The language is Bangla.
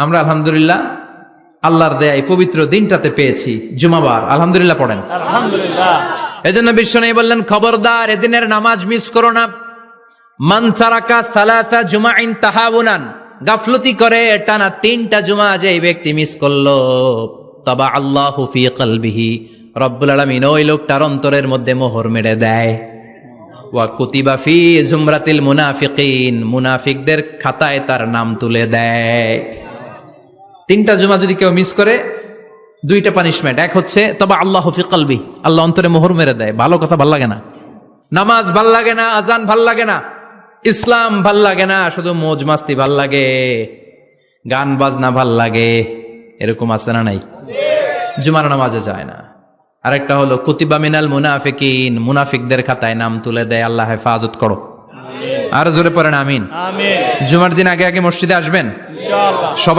আমরা আলহামদুলিল্লাহ আল্লাহর দেয় পবিত্র দিনটাতে পেয়েছি জুমাবার, আলহামদুলিল্লাহ পড়েন আলহামদুলিল্লাহ। এজন্য বিশ্বনবী বললেন, খবরদার এদিনের নামাজ মিস করো না। মান তারাকা সালাসা জুমাইন তাহাউনান, গাফলতি করে টানা 3টা জুমা যে ব্যক্তি মিস করলো, তাবা আল্লাহু ফি কলবিহি, রব্বুল আলামিন ওই লোকটার অন্তরের মধ্যে মোহর মেরে দেয়। ওয়া কুতিবা ফি জুমরাতিল মুনাফিকিন, মুনাফিকদের খাতায় তার নাম তুলে দেয়। 3টা জুমা যদি কেউ মিস করে, 2টা পানিশমেন্ট। এক হচ্ছে তবে আল্লাহ ফি কলবি, আল্লাহ অন্তরে মোহর মেরে দেয়। ভালো কথা ভাল লাগে না, নামাজ ভাল লাগে না, আজান ভাল লাগে না, ইসলাম ভাল লাগে না, শুধু মৌজ মাস্তি ভাল লাগে, গান বাজনা ভাল লাগে, এরকম আছে না নাই? জুমার নামাজে যায় না। আরেকটা হলো কুতিবা মিনাল মুনাফিকিন, মুনাফিকদের খাতায় নাম তুলে দেয়। আল্লাহ হেফাজত করো। আর জোরে পড়েন আমিন। আমিন। জুমার দিন আগে আগে মসজিদে আসবেন ইনশাআল্লাহ। সবাই।